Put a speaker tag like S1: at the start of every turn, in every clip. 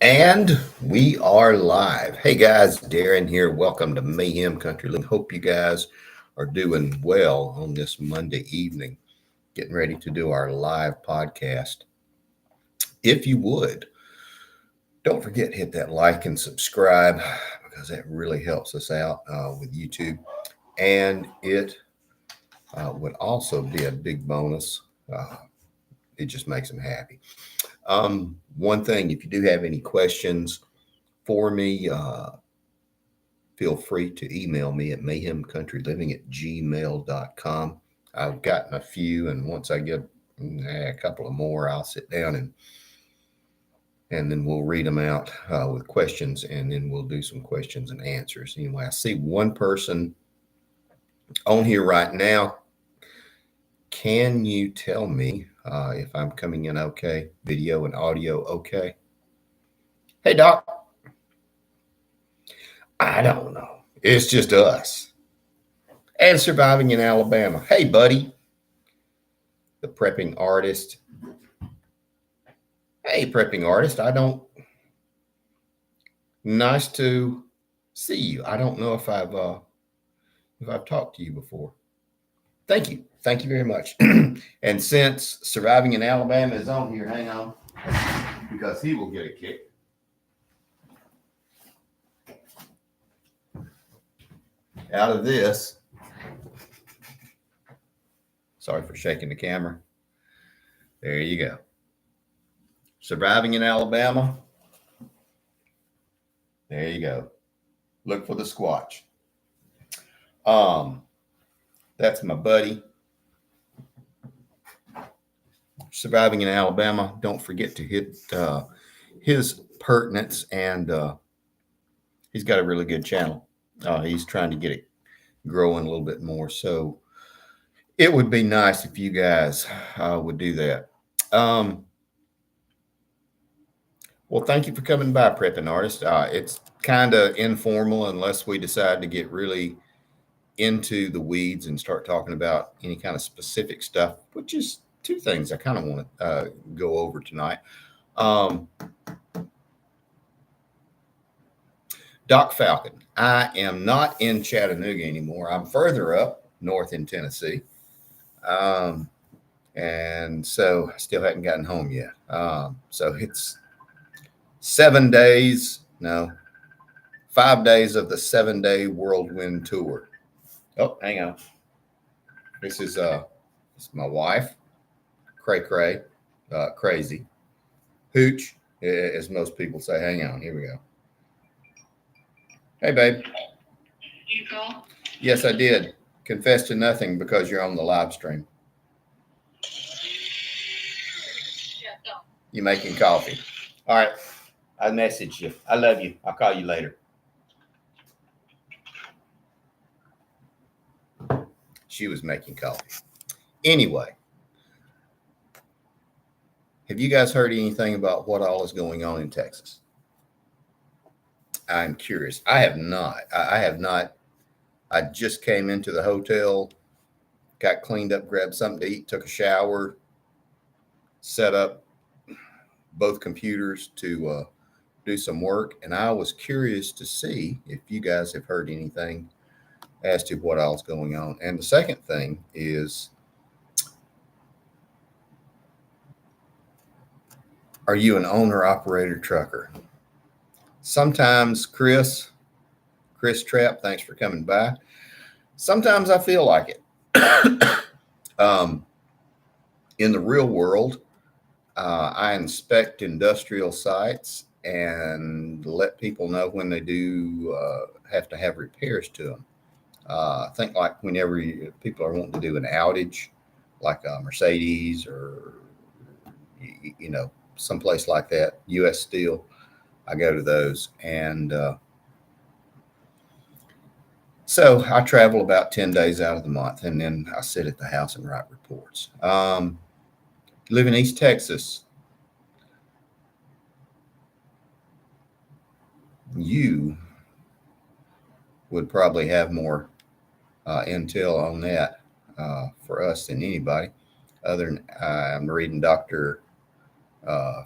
S1: And we are live. Hey guys, Darren here. Welcome to Mayhem Country Living. Hope you guys are doing well on this Monday evening, getting ready to do our live podcast. If you would, don't forget hit that like and subscribe because that really helps us out with YouTube. And it would also be a big bonus. It just makes them happy. One thing, if you do have any questions for me, feel free to email me at mayhemcountryliving@gmail.com. I've gotten a few, and once I get a couple of more, I'll sit down and then we'll read them out with questions, and then we'll do some questions and answers. Anyway, I see one person on here right now. Can you tell me if I'm coming in okay, video and audio okay? Hey, Doc. I don't know. It's just us and surviving in Alabama. Hey, buddy, the prepping artist. Hey, prepping artist. Nice to see you. I don't know if I've talked to you before. Thank you. Thank you very much. And since surviving in Alabama is on here, hang on, because he will get a kick. Out of this. Sorry for shaking the camera. There you go. Surviving in Alabama. There you go. Look for the Squatch. That's my buddy. Surviving in Alabama. Don't forget to hit his pertinence, and he's got a really good channel. He's trying to get it growing a little bit more. So it would be nice if you guys would do that. Well, thank you for coming by, Prepping Artist. It's kind of informal unless we decide to get really into the weeds and start talking about any kind of specific stuff, which is two things I kind of want to go over tonight. Doc Falcon, I am not in Chattanooga anymore. I'm further up north in Tennessee. And so I still hadn't gotten home yet. So it's 7 days, no, 5 days of the 7-day whirlwind tour. Oh, hang on. This is my wife, Cray, crazy. Hooch, as most people say. Hang on, here we go. Hey, babe.
S2: You call?
S1: Yes, I did. Confess to nothing because you're on the live stream.
S2: Yeah, go.
S1: You making coffee. All right. I messaged you. I love you. I'll call you later. She was making coffee. Anyway, have you guys heard anything about what all is going on in Texas? I'm curious. I have not. I have not. I just came into the hotel, got cleaned up, grabbed something to eat, took a shower, set up both computers to do some work. And I was curious to see if you guys have heard anything as to what else going on. And the second thing is, are you an owner operator trucker? Sometimes Chris Trapp, thanks for coming by. Sometimes I feel like it. In the real world, I inspect industrial sites and let people know when they do have to have repairs to them. I think like whenever people are wanting to do an outage, like a Mercedes or someplace like that, U.S. Steel, I go to those, and so I travel about 10 days out of the month, and then I sit at the house and write reports. Live in East Texas. You would probably have more intel on that for us than anybody. Other than I'm reading Dr.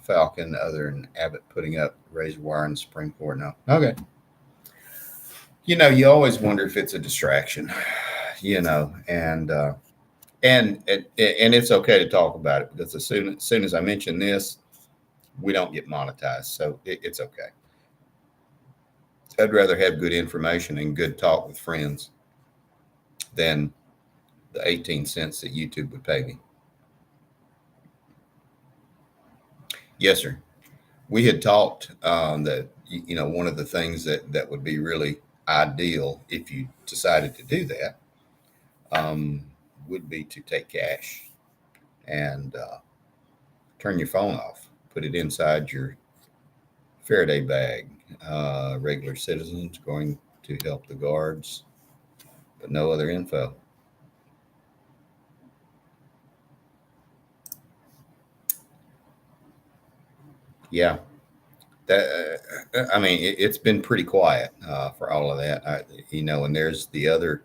S1: Falcon other than Abbott putting up razor wire in the Supreme Court? No. Okay. You always wonder if it's a distraction, and it's okay to talk about it because as soon as I mention this, we don't get monetized, so it's okay. I'd rather have good information and good talk with friends than the 18 cents that YouTube would pay me. Yes, sir. We had talked that one of the things that would be really ideal if you decided to do that would be to take cash and turn your phone off, put it inside your Faraday bag. Regular citizens going to help the guards, but no other info. Yeah, it's been pretty quiet for all of that. And there's the other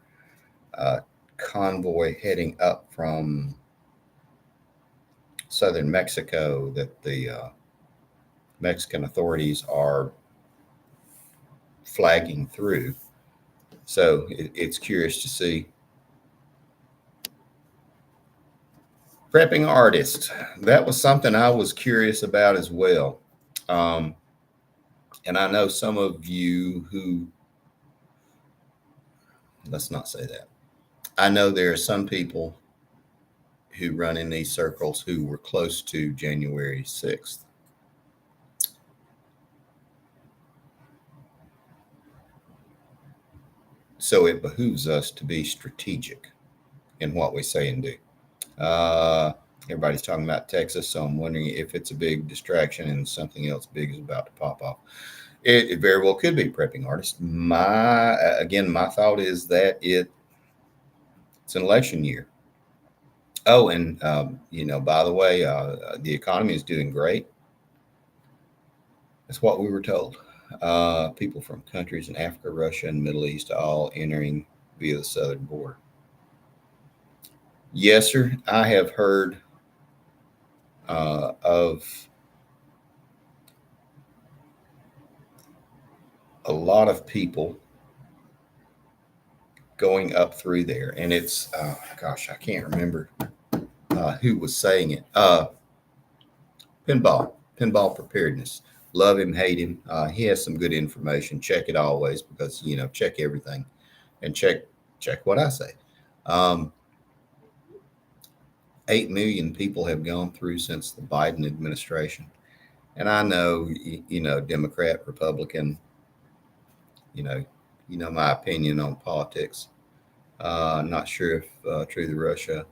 S1: uh, convoy heading up from southern Mexico that the Mexican authorities are flagging through. So it's curious to see. Prepping artists. That was something I was curious about as well. Um, and I know some of you who, let's not say that. I know there are some people who run in these circles who were close to January 6th. So it behooves us to be strategic in what we say and do. Everybody's talking about Texas, so I'm wondering if it's a big distraction and something else big is about to pop off. It very well could be prepping artists. My thought is that it's an election year. Oh, and by the way, the economy is doing great. That's what we were told. People from countries in Africa, Russia, and Middle East all entering via the southern border. Yes, sir. I have heard of a lot of people going up through there, and it's I can't remember who was saying it. Pinball preparedness. Love him, hate him. He has some good information. Check it always because check everything, and check what I say. 8 million people have gone through since the Biden administration. And I know, Democrat, Republican, you know my opinion on politics. Not sure if True the Russia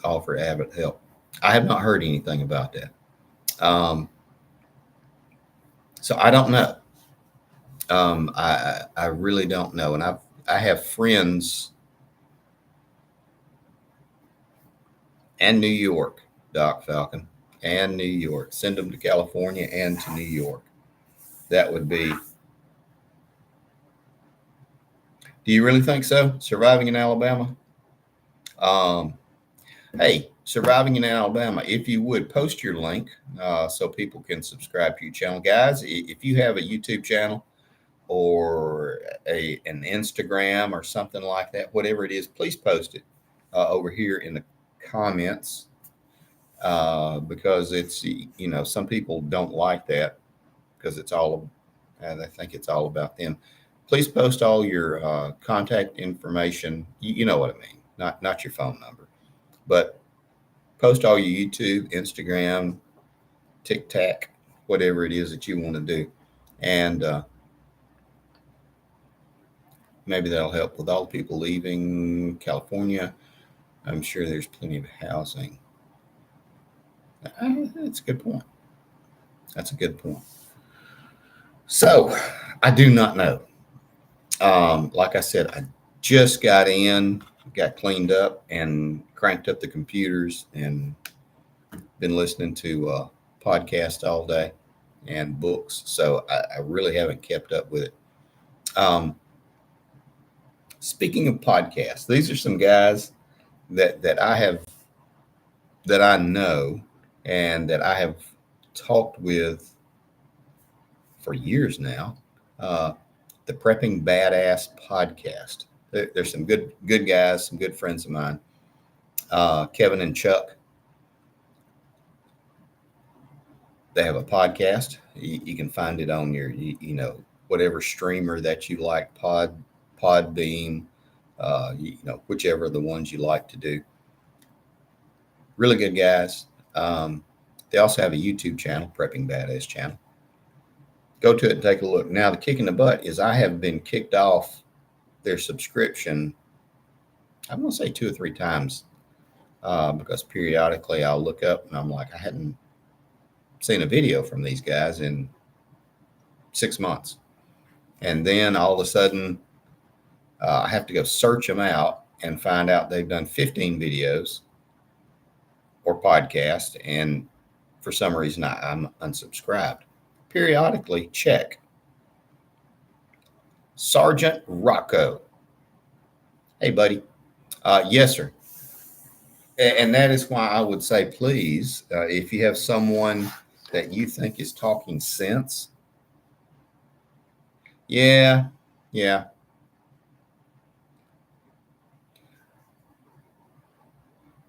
S1: offer Abbott help. I have not heard anything about that. So I don't know. I really don't know. And I have friends and New York, Doc Falcon, and New York. Send them to California and to New York. That would be. Do you really think so? Surviving in Alabama? Hey, Surviving in Alabama, if you would post your link so people can subscribe to your channel. Guys, if you have a YouTube channel or an Instagram or something like that, whatever it is, please post it over here in the comments because it's, some people don't like that because it's all, they think it's all about them. Please post all your contact information. You know what I mean, not your phone number, but post all your YouTube, Instagram, TikTok, whatever it is that you want to do. And maybe that'll help with all the people leaving California. I'm sure there's plenty of housing. That's a good point. That's a good point. So I do not know. Like I said, I just got cleaned up and cranked up the computers and been listening to podcasts all day and books. So I really haven't kept up with it. Speaking of podcasts, these are some guys that I know and that I have talked with for years now, the Prepping Badass podcast. There's some good guys, some good friends of mine, Kevin and Chuck. They have a podcast. You can find it on your, whatever streamer that you like, Podbeam, whichever of the ones you like to do. Really good guys. They also have a YouTube channel, Prepping Badass channel. Go to it and take a look. Now, the kick in the butt is I have been kicked off their subscription, I'm going to say 2 or 3 times, because periodically I'll look up and I'm like, I hadn't seen a video from these guys in 6 months. And then all of a sudden, I have to go search them out and find out they've done 15 videos or podcast. And for some reason, I'm unsubscribed. Periodically check. Sergeant Rocco. Hey, buddy. Yes, sir. And that is why I would say, please, if you have someone that you think is talking sense, yeah.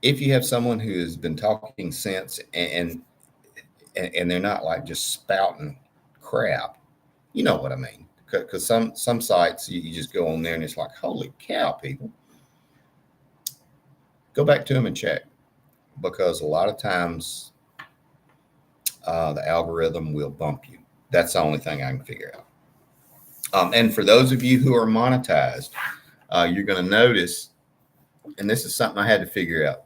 S1: If you have someone who has been talking sense and they're not like just spouting crap, you know what I mean? Because some sites you just go on there and it's like, holy cow, people. Go back to them and check, because a lot of times the algorithm will bump you. That's the only thing I can figure out. And for those of you who are monetized, you're going to notice, and this is something I had to figure out.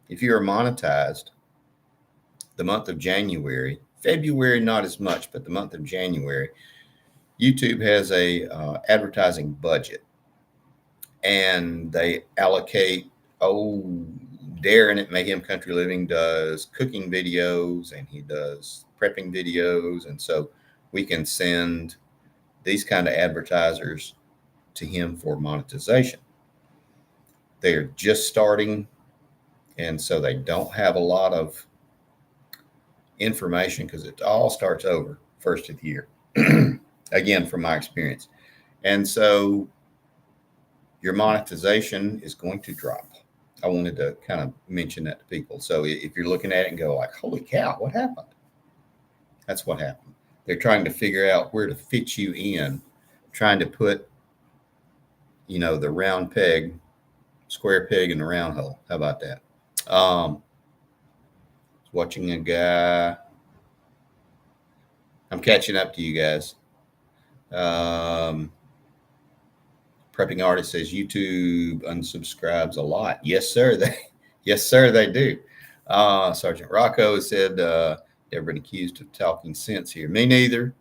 S1: If you are monetized, the month of January, February, not as much, but the month of January, YouTube has a advertising budget, and they allocate, Darren at Mayhem Country Living does cooking videos and he does prepping videos. And so we can send these kind of advertisers to him for monetization. They're just starting, and so they don't have a lot of information because it all starts over first of the year. Again, from my experience. And so your monetization is going to drop. I wanted to kind of mention that to people. So if you're looking at it and go like, holy cow, what happened? That's what happened. They're trying to figure out where to fit you in, trying to put, the round peg, square peg in the round hole. How about that? Watching a guy. I'm catching up to you guys. Prepping Artist says YouTube unsubscribes a lot. Yes, sir. They do. Sergeant Rocco said, never been accused of talking sense here. Me neither.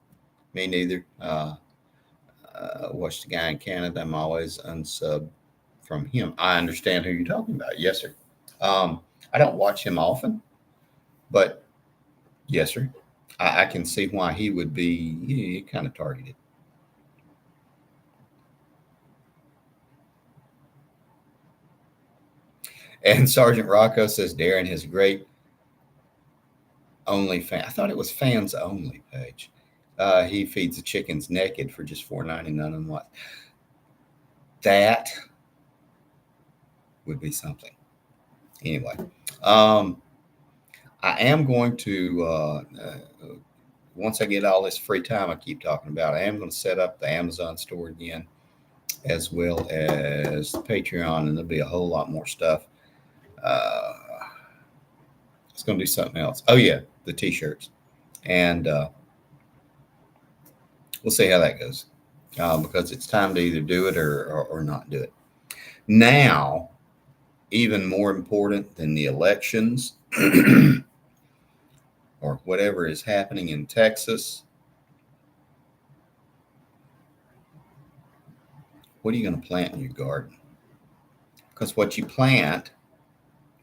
S1: Watch the guy in Canada. I'm always unsub from him. I understand who you're talking about. Yes, sir. I don't watch him often, but yes, sir. I can see why he would be kind of targeted. And Sergeant Rocco says Darren has a great OnlyFans. I thought it was fans only page. He feeds the chickens naked for just $4.99 a month. That would be something. Anyway, I am going to, once I get all this free time I keep talking about, I am going to set up the Amazon store again, as well as Patreon, and there'll be a whole lot more stuff. It's going to do something else. Oh, yeah, the T-shirts. And we'll see how that goes, because it's time to either do it or not do it. Now, even more important than the elections or whatever is happening in Texas, what are you going to plant in your garden? Because what you plant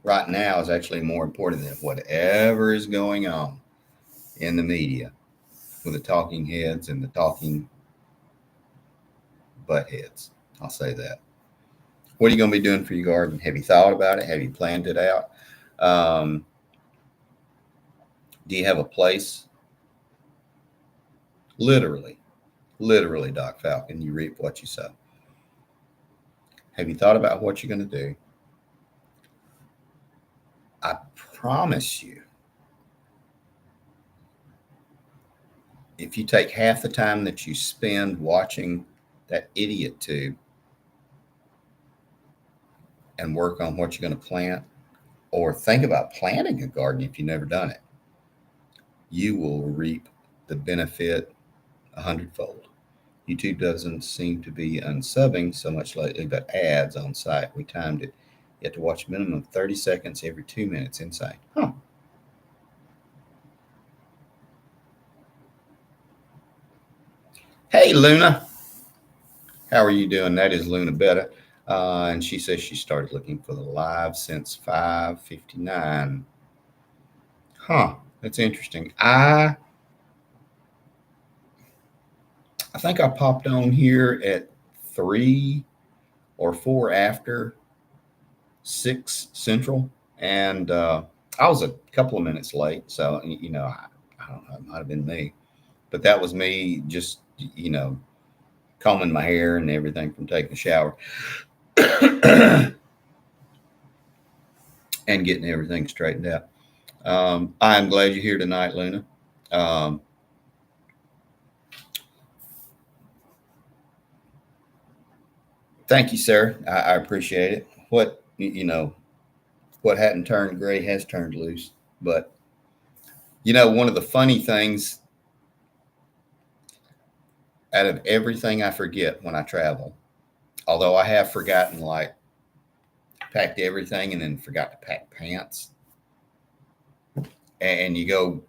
S1: right now is actually more important than whatever is going on in the media with the talking heads and the talking butt heads. I'll say that. What are you going to be doing for your garden? Have you thought about it? Have you planned it out? Do you have a place? Literally, Doc Falcon, you reap what you sow. Have you thought about what you're going to do? I promise you, if you take half the time that you spend watching that idiot tube and work on what you're going to plant, or think about planting a garden if you've never done it, you will reap the benefit 100-fold. YouTube doesn't seem to be unsubbing so much lately, but ads on site. We timed it. You have to watch a minimum of 30 seconds every 2 minutes inside. Huh. Hey, Luna. How are you doing? That is Luna Betta. And she says she started looking for the live since 5:59. Huh. That's interesting. I think I popped on here at 3 or 4 after 6 Central, and I was a couple of minutes late. So, I don't know, it might have been me, but that was me just, combing my hair and everything from taking a shower and getting everything straightened out. I'm glad you're here tonight, Luna. Thank you, sir. I appreciate it. What hadn't turned gray has turned loose. But one of the funny things, out of everything I forget when I travel, although I have forgotten, like, packed everything and then forgot to pack pants, and you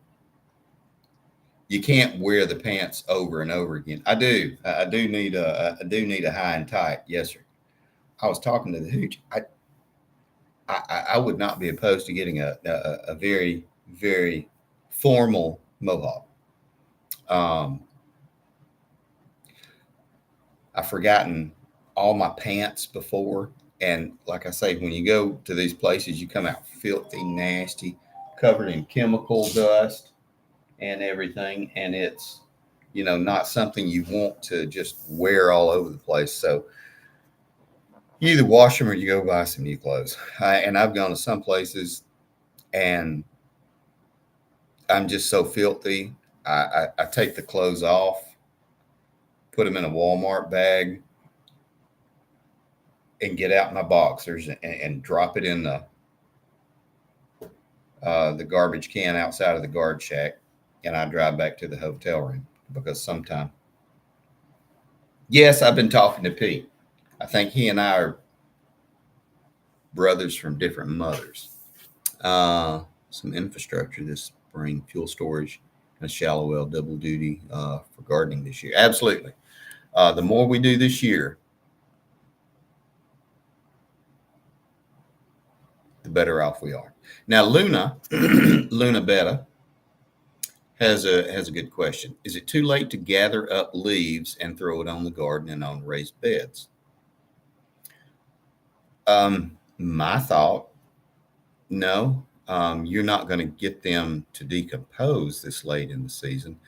S1: can't wear the pants over and over again. I do need a high and tight. Yes, sir. I was talking to the hooch. I would not be opposed to getting a very, very formal mohawk. I've forgotten all my pants before. And like I say, when you go to these places, you come out filthy, nasty, covered in chemical dust and everything. And it's, not something you want to just wear all over the place. So you either wash them or you go buy some new clothes. And I've gone to some places and I'm just so filthy. I take the clothes off, put them in a Walmart bag, and get out my boxers and drop it in the garbage can outside of the guard shack, and I drive back to the hotel room because sometime. Yes, I've been talking to Pete. I think he and I are brothers from different mothers. Some infrastructure this spring, fuel storage, and a shallow well double duty for gardening this year. Absolutely. The more we do this year, the better off we are. Now, Luna Betta has a good question. Is it too late to gather up leaves and throw it on the garden and on raised beds? My thought, no. You're not going to get them to decompose this late in the season.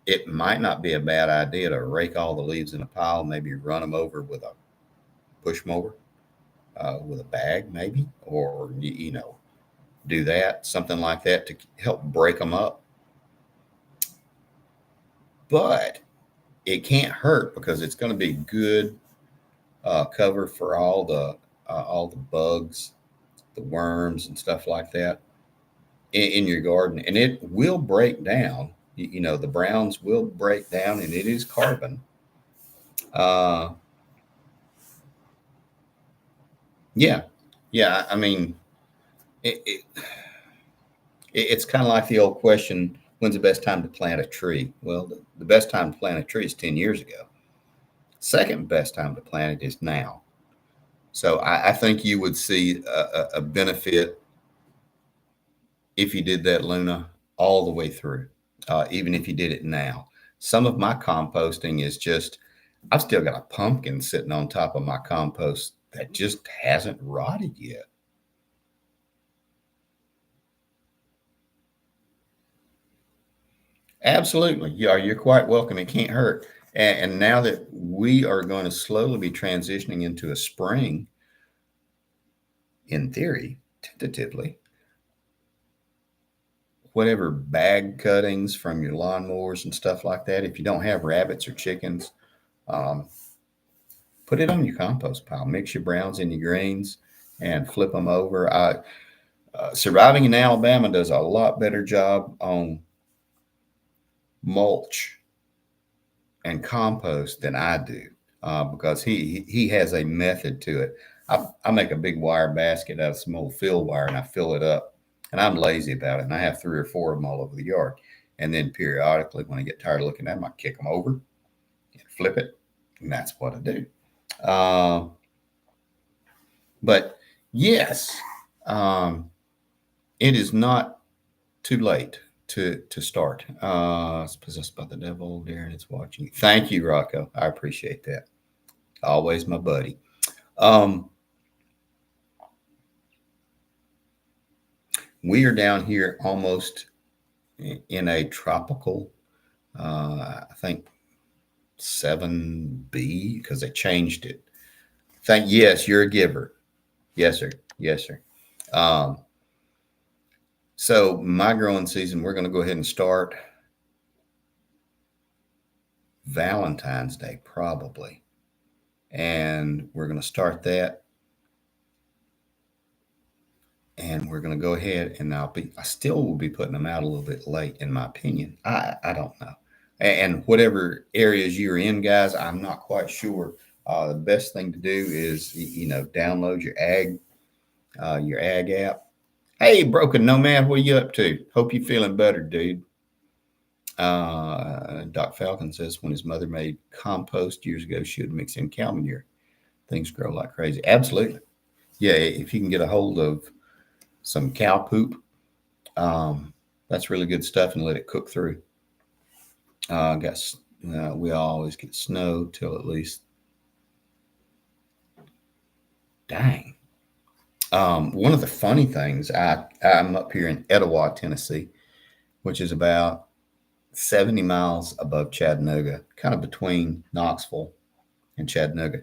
S1: It might not be a bad idea to rake all the leaves in a pile, maybe run them over with a push mower, with a bag maybe, or, do that, something like that to help break them up. But it can't hurt because it's going to be good cover for all the bugs, the worms and stuff like that in your garden. And it will break down. The browns will break down, and it is carbon. Yeah. I mean, it's kind of like the old question, when's the best time to plant a tree? Well, the best time to plant a tree is 10 years ago. Second best time to plant it is now. So I think you would see a benefit if you did that, Luna, all the way through, even if you did it now. Some of my composting is just, I've still got a pumpkin sitting on top of my compost that just hasn't rotted yet. Absolutely. Yeah, you're quite welcome. It can't hurt. And now that we are going to slowly be transitioning into a spring, in theory, tentatively, whatever bag cuttings from your lawnmowers and stuff like that, if you don't have rabbits or chickens, um, put it on your compost pile. Mix your browns and your greens and flip them over. Surviving in Alabama does a lot better job on mulch and compost than I do, because he has a method to it. I make a big wire basket out of some old fill wire and I fill it up, and I'm lazy about it. And I have 3 or 4 of them all over the yard. And then periodically, when I get tired of looking at them, I kick them over and flip it, and that's what I do. Uh, but yes, it is not too late to start. It's possessed by the devil. Darren is watching. Thank you, Rocco. I appreciate that. Always my buddy. We are down here almost in a tropical, I think 7B, because they changed it. Yes, you're a giver. Yes, sir. Yes, sir. So my growing season, we're going to go ahead and start Valentine's Day, probably. And we're going to start that. And we're going to go ahead and I still will be putting them out a little bit late, in my opinion. I don't know. And whatever areas you're in, guys, I'm not quite sure. The best thing to do is, download your ag app. Hey, Broken Nomad, what are you up to? Hope you're feeling better, dude. Doc Falcon says when his mother made compost years ago, she would mix in cow manure. Things grow like crazy. Absolutely. Yeah, if you can get a hold of some cow poop, that's really good stuff, and let it cook through. We always get snow till at least. Dang. One of the funny things, I'm up here in Etowah, Tennessee, which is about 70 miles above Chattanooga, kind of between Knoxville and Chattanooga.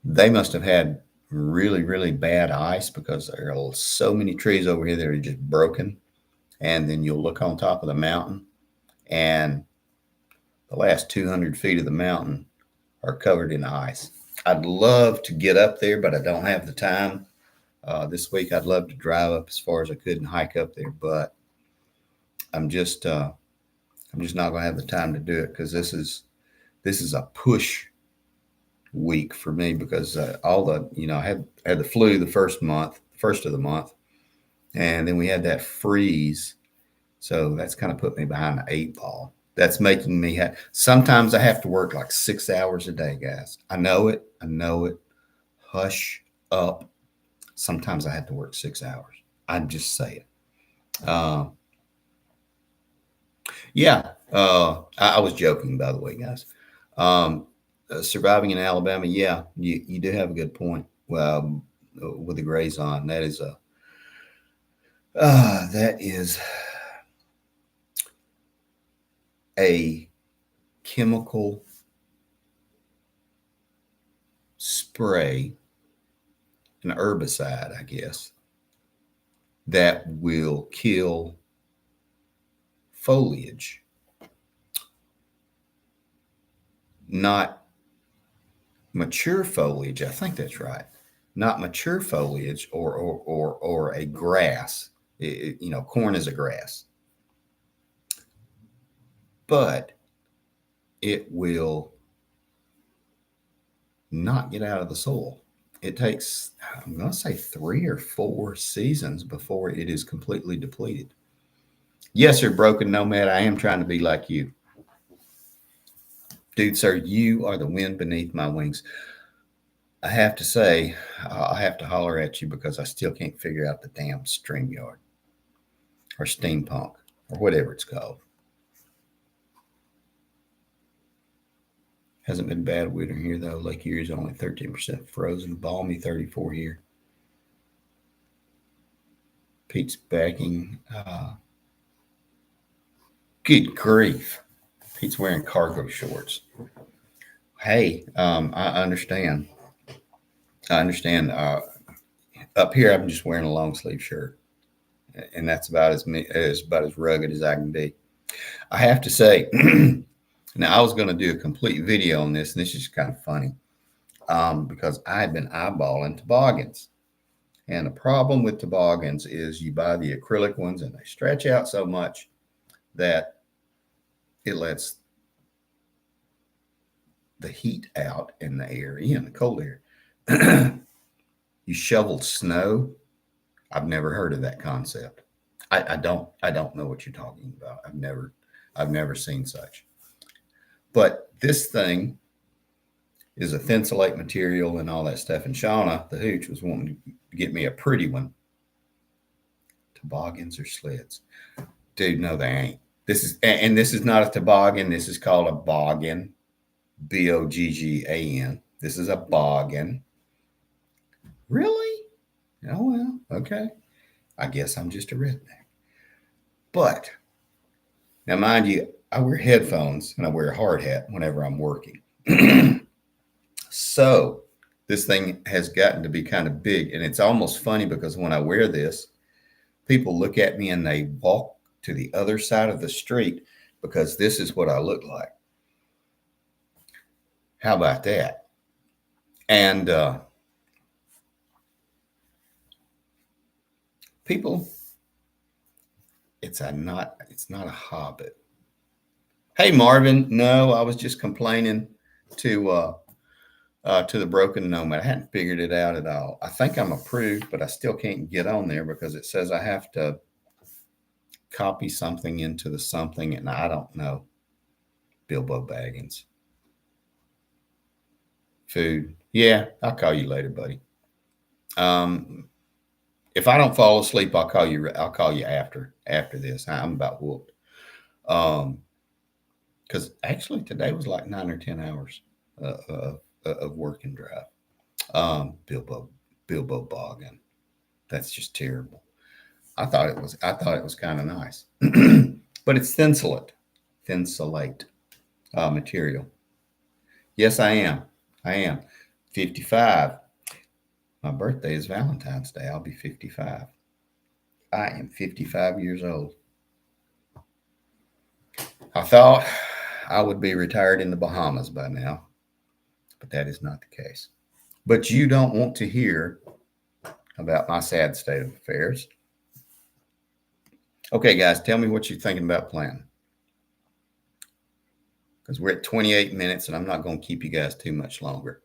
S1: They must have had really, really bad ice, because there are so many trees over here that are just broken. And then you'll look on top of the mountain, and the last 200 feet of the mountain are covered in ice. I'd love to get up there, but I don't have the time. This week, I'd love to drive up as far as I could and hike up there, but I'm just not going to have the time to do it, because this is a push week for me, because I had the flu the first of the month, and then we had that freeze, so that's kind of put me behind the 8 ball. That's making me sometimes I have to work like 6 hours a day, guys. I know it. Hush up. Sometimes I have to work 6 hours. I'm just saying. Yeah. I was joking, by the way, guys. Surviving in Alabama. Yeah, you do have a good point. Well, with the Grazon, that is a chemical spray, an herbicide, I guess, that will kill foliage, not mature foliage. I think that's right. Not mature foliage or a grass. Corn is a grass, but it will not get out of the soil. It takes, I'm going to say, 3 or 4 seasons before it is completely depleted. Yes, sir, Broken Nomad. I am trying to be like you. Dude, sir, you are the wind beneath my wings. I have to say, I have to holler at you, because I still can't figure out the damn StreamYard or Steampunk or whatever it's called. Hasn't been bad winter here, though. Lake Erie is only 13% frozen. Balmy 34 here. Pete's backing. Good grief. Pete's wearing cargo shorts. Hey, I understand. I understand. Up here, I'm just wearing a long sleeve shirt, and that's about as rugged as I can be. I have to say, now I was going to do a complete video on this, and this is kind of funny because I had been eyeballing toboggans. And the problem with toboggans is you buy the acrylic ones and they stretch out so much that it lets the heat out and the air in, the cold air. You shoveled snow. I've never heard of that concept. I don't know what you're talking about. I've never seen such. But this thing is a thinsulate material and all that stuff. And Shauna, the hooch, was wanting to get me a pretty one. Toboggans or sleds? Dude, no, they ain't. This is not a toboggan. This is called a boggin. Boggan. This is a boggin. Really? Oh well, okay. I guess I'm just a redneck. But now, mind you, I wear headphones and I wear a hard hat whenever I'm working. So this thing has gotten to be kind of big, and it's almost funny because when I wear this, people look at me and they walk to the other side of the street because this is what I look like. How about that? And people, it's not a hobbit. Hey Marvin, no, I was just complaining to the Broken Nomad. I hadn't figured it out at all. I think I'm approved, but I still can't get on there because it says I have to copy something into the something, and I don't know. Bilbo Baggins. Food. Yeah, I'll call you later, buddy. If I don't fall asleep, I'll call you after this. I'm about whooped. Because actually today was like 9 or 10 hours of work and drive. Bilbo Boggin. That's just terrible. I thought it was kind of nice, but it's thinsulate material. Yes, I am. 55. My birthday is Valentine's Day. I'll be 55. I am 55 years old. I thought I would be retired in the Bahamas by now, but that is not the case. But you don't want to hear about my sad state of affairs. Okay, guys, tell me what you're thinking about planning. Because we're at 28 minutes and I'm not going to keep you guys too much longer.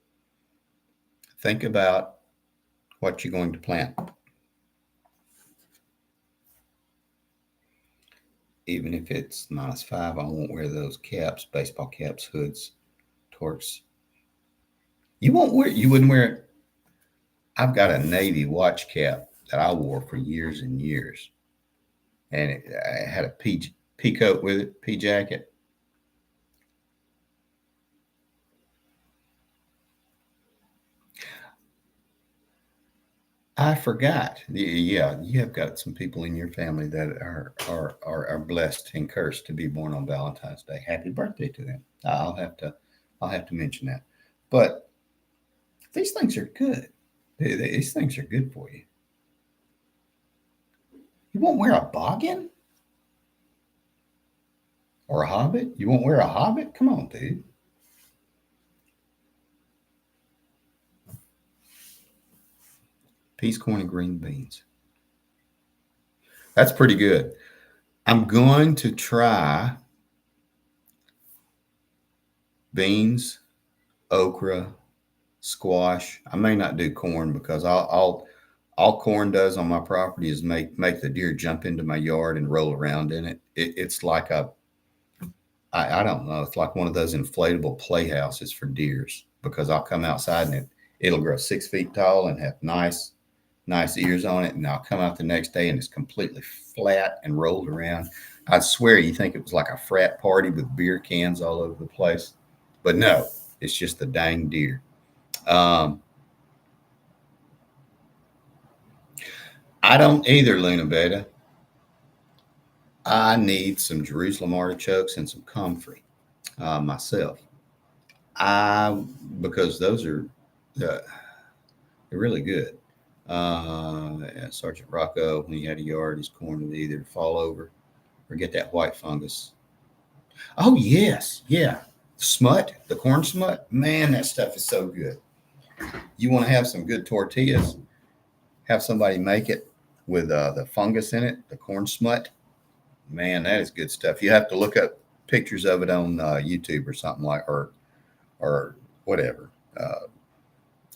S1: Think about what you're going to plant. Even if it's -5, I won't wear those caps, baseball caps, hoods, torques. You wouldn't wear it. I've got a Navy watch cap that I wore for years and years. And I had a pea coat with it, pea jacket. I forgot. Yeah, you have got some people in your family that are blessed and cursed to be born on Valentine's Day. Happy birthday to them. I'll have to mention that. But these things are good. These things are good for you. You won't wear a boggin? Or a hobbit? You won't wear a hobbit? Come on, dude. Peas, corn, and green beans. That's pretty good. I'm going to try beans, okra, squash. I may not do corn because all corn does on my property is make the deer jump into my yard and roll around in it. It's like I don't know. It's like one of those inflatable playhouses for deers because I'll come outside and it'll grow 6 feet tall and have nice ears on it. And I'll come out the next day and it's completely flat and rolled around. I'd swear you think it was like a frat party with beer cans all over the place. But no, it's just the dang deer. I don't either, Luna Beta. I need some Jerusalem artichokes and some comfrey myself. I because those are they're really good. Yeah, Sergeant Rocco, when he had a yard, his corn would either fall over or get that white fungus. Oh yes, yeah, smut, the corn smut. Man, that stuff is so good. You want to have some good tortillas? Have somebody make it with the fungus in it, the corn smut. Man, that is good stuff. You have to look up pictures of it on YouTube or something like, or whatever.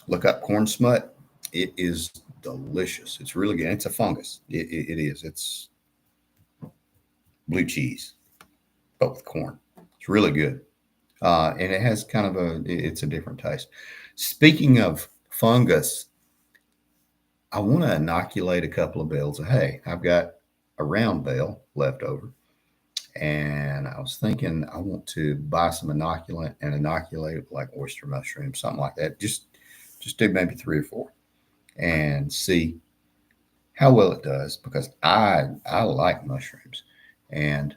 S1: Look up corn smut. It is delicious. It's really good. It's a fungus. It is. It's blue cheese, but with corn. It's really good, and it has kind of it's a different taste. Speaking of fungus, I want to inoculate a couple of bales of hay. I've got a round bale left over, and I was thinking I want to buy some inoculant and inoculate it like oyster mushroom, something like that. Just do maybe 3 or 4 and see how well it does because I like mushrooms and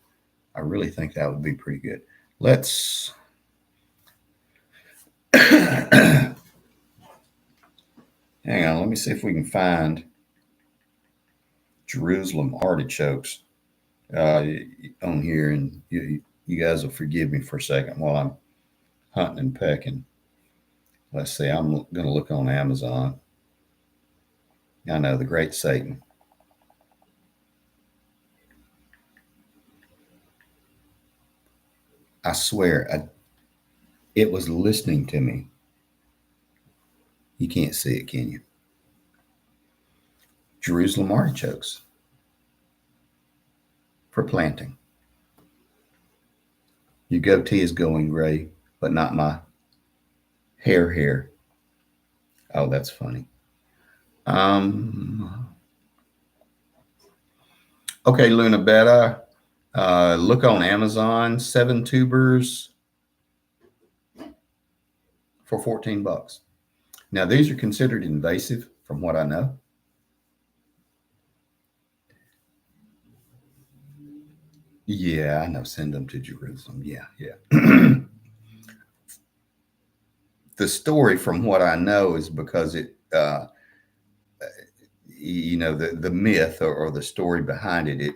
S1: I really think that would be pretty good. Let's hang on. Let me see if we can find Jerusalem artichokes on here, and you guys will forgive me for a second while I'm hunting and pecking. Let's see. I'm going to look on Amazon. I know the great Satan. I swear, it was listening to me. You can't see it, can you? Jerusalem artichokes for planting. Your goatee is going gray, but not my hair. Oh, that's funny. Okay, Luna Beta. Look on Amazon, 7 tubers for $14. Now, these are considered invasive from what I know. Yeah, I know. Send them to Jerusalem. Yeah. The story from what I know is because it, the myth or the story behind it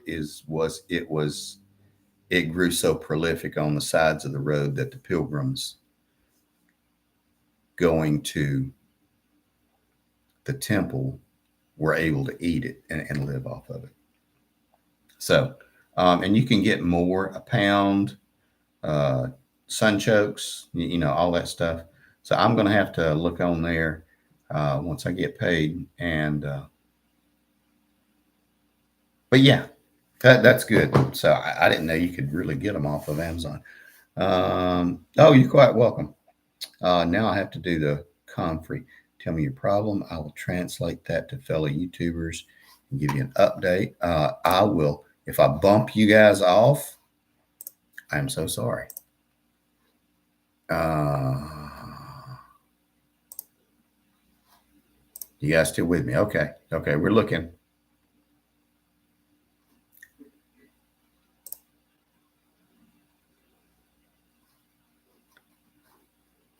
S1: it grew so prolific on the sides of the road that the pilgrims going to the temple were able to eat it and live off of it. So, and you can get more, a pound, sunchokes, all that stuff. So I'm going to have to look on there once I get paid. And, but yeah, that's good. So I didn't know you could really get them off of Amazon. Oh, you're quite welcome. Now I have to do the comfrey. Tell me your problem. I will translate that to fellow YouTubers and give you an update. I will, if I bump you guys off, I'm so sorry. You guys still with me? Okay, we're looking.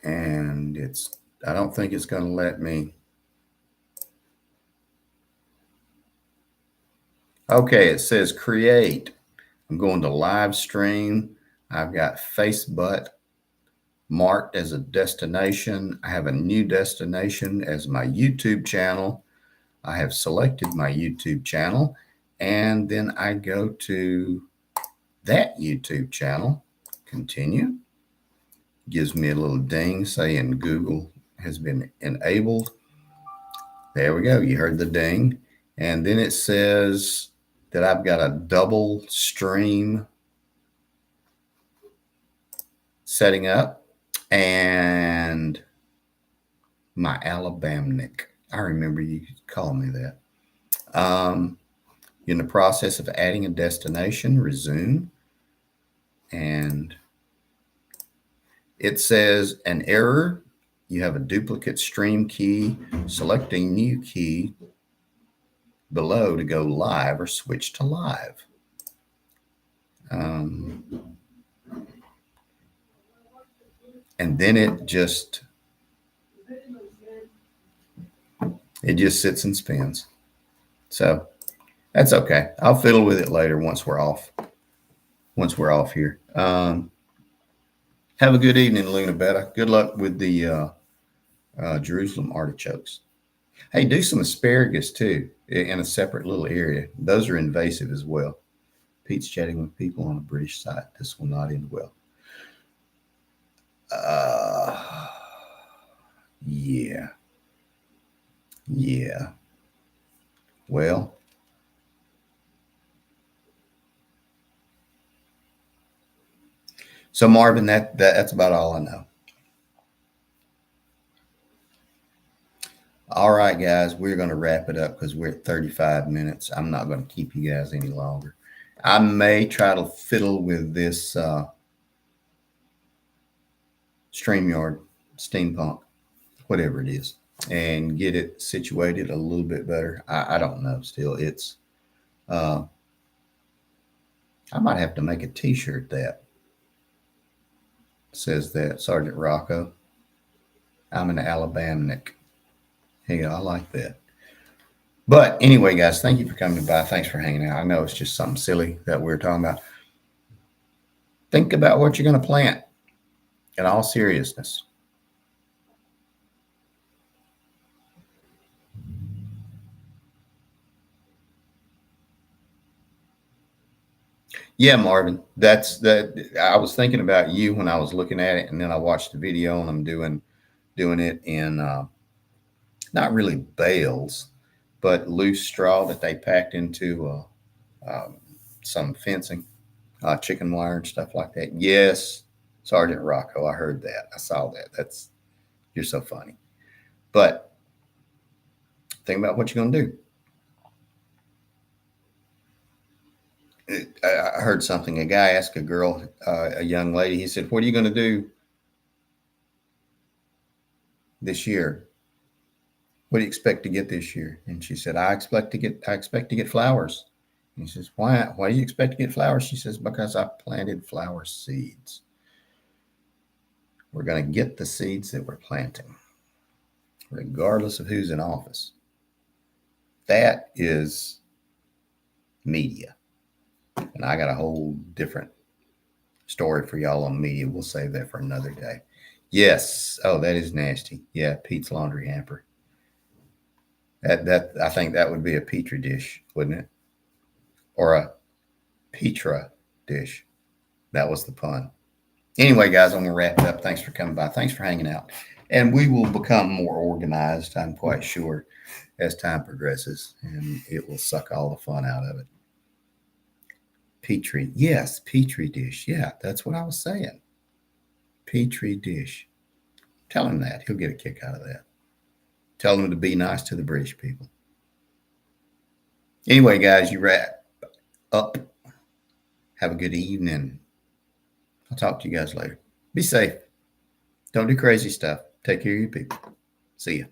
S1: And I don't think it's going to let me. Okay, it says create. I'm going to live stream. I've got Facebook marked as a destination. I have a new destination as my YouTube channel. I have selected my YouTube channel, and then I go to that YouTube channel, continue. Gives me a little ding saying Google has been enabled. There we go. You heard the ding. And then it says that I've got a double stream setting up and my Alabamnik. I remember you calling me that. In the process of adding a destination, resume. And it says an error. You have a duplicate stream key. Selecting new key below to go live or switch to live. And then it just sits and spins. So that's okay. I'll fiddle with it later once we're off. Once we're off here. Have a good evening, Luna Betta. Good luck with the Jerusalem artichokes. Hey, do some asparagus too in a separate little area. Those are invasive as well. Pete's chatting with people on a British site. This will not end well. Yeah. Yeah. Well, so Marvin, that's about all I know. All right, guys, we're going to wrap it up because we're at 35 minutes. I'm not going to keep you guys any longer. I may try to fiddle with this StreamYard, Steampunk, whatever it is, and get it situated a little bit better. I don't know still. It's I might have to make a t-shirt that says that Sergeant Rocco. I'm an Alabamanic. Hey, I like that. But anyway, guys, thank you for coming by. Thanks for hanging out. I know it's just something silly that we're talking about. Think about what you're going to plant in all seriousness. Yeah, Marvin, that's that. I was thinking about you when I was looking at it, and then I watched the video, and I'm doing it in not really bales, but loose straw that they packed into some fencing, chicken wire and stuff like that. Yes, Sergeant Rocco, I heard that. I saw that. You're so funny. But think about what you're going to do. I heard something. A guy asked a girl, a young lady, he said, "What are you going to do this year? What do you expect to get this year?" And she said, I expect to get flowers." And he says, Why do you expect to get flowers?" She says, "Because I planted flower seeds." We're going to get the seeds that we're planting, regardless of who's in office. That is media. And I got a whole different story for y'all on media. We'll save that for another day. Yes. Oh, that is nasty. Yeah, Pete's laundry hamper. That I think that would be a petri dish, wouldn't it? Or a Petra dish. That was the pun. Anyway, guys, I'm going to wrap it up. Thanks for coming by. Thanks for hanging out. And we will become more organized, I'm quite sure, as time progresses, and it will suck all the fun out of it. Petri. Yes, Petri dish. Yeah, that's what I was saying. Petri dish. Tell him that. He'll get a kick out of that. Tell him to be nice to the British people. Anyway, guys, you wrap up. Have a good evening. I'll talk to you guys later. Be safe. Don't do crazy stuff. Take care of your people. See ya.